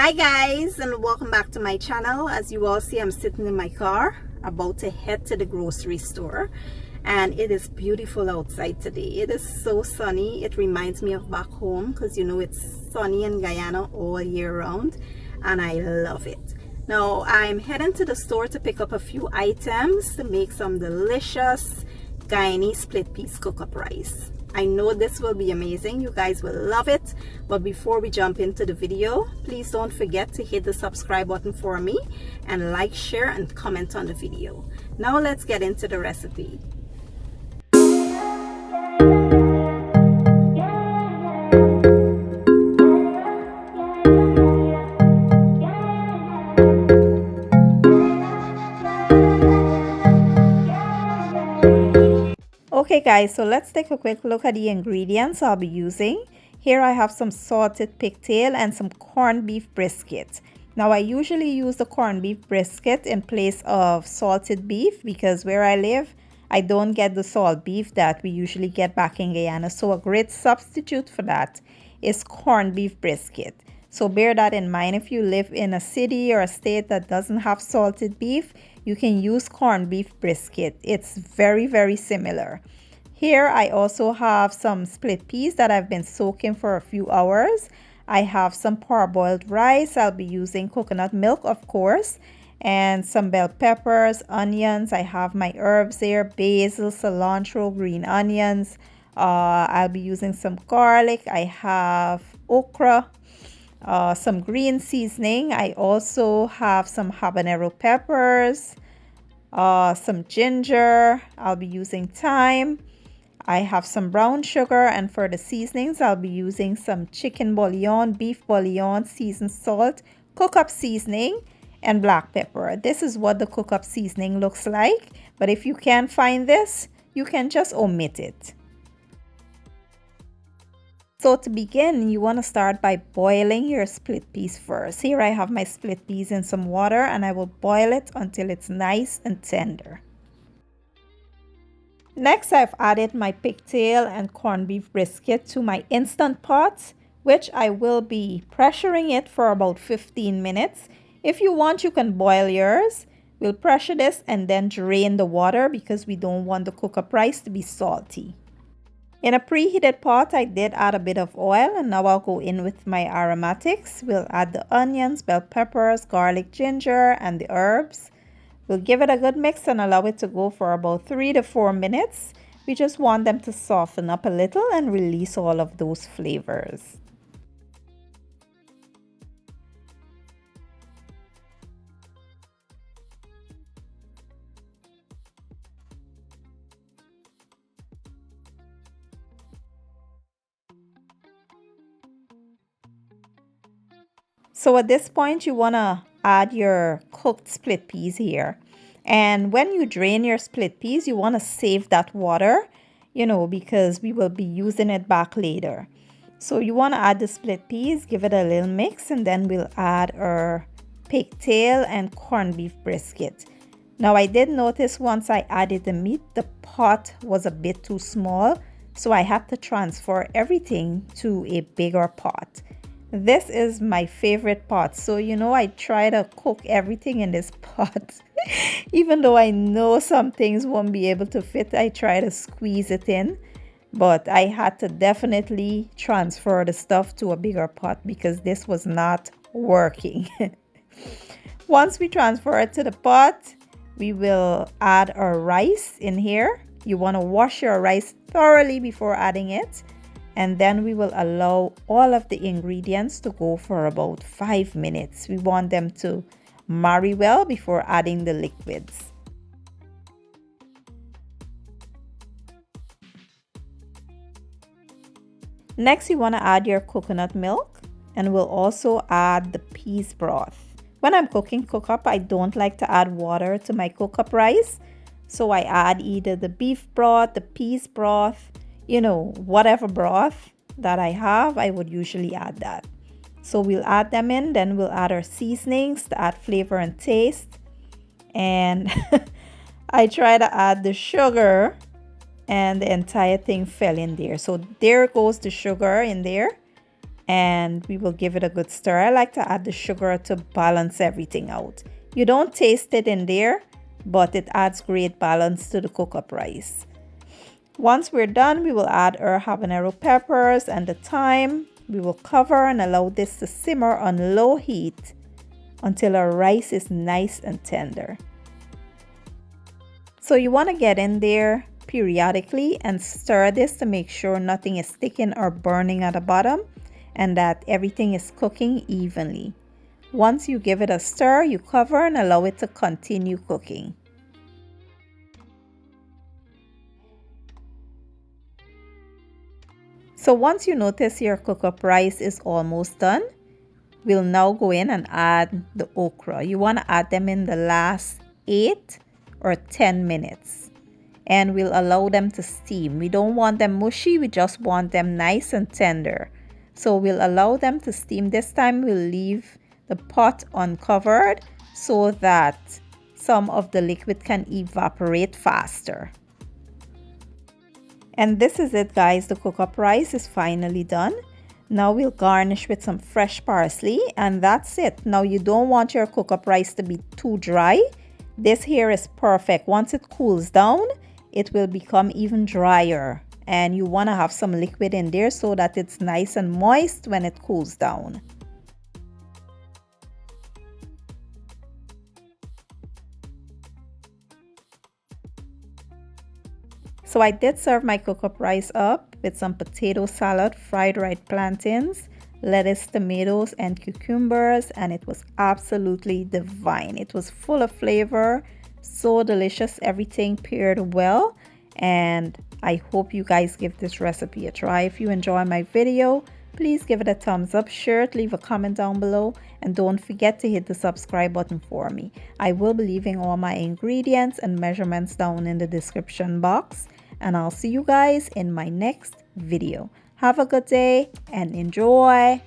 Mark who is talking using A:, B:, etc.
A: Hi guys, and welcome back to my channel. As you all see, I'm sitting in my car about to head to the grocery store, and it is beautiful outside today. It is so sunny. It reminds me of back home because you know it's sunny in Guyana all year round, and I love it. Now I'm heading to the store to pick up a few items to make some delicious Guyanese split piece cook-up rice. I know this will be amazing. You guys will love it. But before we jump into the video, please don't forget to hit the subscribe button for me and like, share, and comment on the video. Now let's get into the recipe. Okay guys, so let's take a quick look at the ingredients I'll be using. Here I have some salted pigtail and some corned beef brisket. Now I usually use the corned beef brisket in place of salted beef because where I live, I don't get the salt beef that we usually get back in Guyana. So a great substitute for that is corned beef brisket. So bear that in mind. If you live in a city or a state that doesn't have salted beef, you can use corned beef brisket. It's very similar. Here I also have some split peas that I've been soaking for a few hours. I have some parboiled rice. I'll be using coconut milk, of course, and some bell peppers, onions. I have my herbs there: basil, cilantro, green onions. I'll be using some garlic. I have okra, some green seasoning. I also have some habanero peppers, some ginger. I'll be using thyme. I have some brown sugar, and for the seasonings I'll be using some chicken bouillon, beef bouillon, seasoned salt, cook-up seasoning, and black pepper. This is what the cook-up seasoning looks like, but if you can't find this, you can just omit it. So to begin, you want to start by boiling your split peas first. Here I have my split peas in some water, and I will boil it until it's nice and tender. Next, I've added my pigtail and corned beef brisket to my instant pot, which I will be pressuring it for about 15 minutes. If you want, you can boil yours. We'll pressure this and then drain the water because we don't want the cook-up rice to be salty. In a preheated pot, I did add a bit of oil, and now I'll go in with my aromatics. We'll add the onions, bell peppers, garlic, ginger, and the herbs. We'll give it a good mix and allow it to go for about 3 to 4 minutes. We just want them to soften up a little and release all of those flavors. So at this point, you want to add your cooked split peas here. And when you drain your split peas, you want to save that water, you know, because we will be using it back later. So you want to add the split peas, give it a little mix, and then we'll add our pigtail and corned beef brisket. Now I did notice once I added the meat, the pot was a bit too small, so I had to transfer everything to a bigger pot. This is my favorite pot, so you know I try to cook everything in this pot. Even though I know some things won't be able to fit, I try to squeeze it in, but I had to definitely transfer the stuff to a bigger pot because this was not working. Once we transfer it to the pot, we will add our rice in here. You want to wash your rice thoroughly before adding it. And then we will allow all of the ingredients to go for about 5 minutes. We want them to marry well before adding the liquids. Next, you want to add your coconut milk, and we'll also add the peas broth. When I'm cooking cook-up, I don't like to add water to my cook-up rice. So I add either the beef broth, the peas broth, you know, whatever broth that I have, I would usually add that. So we'll add them in, then we'll add our seasonings to add flavor and taste. And I try to add the sugar, and the entire thing fell in there. So there goes the sugar in there. and we will give it a good stir. I like to add the sugar to balance everything out. You don't taste it in there, but it adds great balance to the cook-up rice. Once we're done, we will add our habanero peppers and the thyme. We will cover and allow this to simmer on low heat until our rice is nice and tender. So you want to get in there periodically and stir this to make sure nothing is sticking or burning at the bottom and that everything is cooking evenly. Once you give it a stir, you cover and allow it to continue cooking. So once you notice your cook-up rice is almost done, we'll now go in and add the okra. You want to add them in the last 8 or 10 minutes. And we'll allow them to steam. We don't want them mushy, we just want them nice and tender. So we'll allow them to steam. This time we'll leave the pot uncovered so that some of the liquid can evaporate faster. And this is it, guys. The cook-up rice is finally done. Now we'll garnish with some fresh parsley and that's it. Now you don't want your cook-up rice to be too dry. This here is perfect. Once it cools down, it will become even drier. And you want to have some liquid in there so that it's nice and moist when it cools down. So I did serve my cook-up rice up with some potato salad, fried red plantains, lettuce, tomatoes, and cucumbers, and it was absolutely divine. It was full of flavor, so delicious, everything paired well, and I hope you guys give this recipe a try. If you enjoy my video, please give it a thumbs up, share it, leave a comment down below, and don't forget to hit the subscribe button for me. I will be leaving all my ingredients and measurements down in the description box, and I'll see you guys in my next video. Have a good day and enjoy!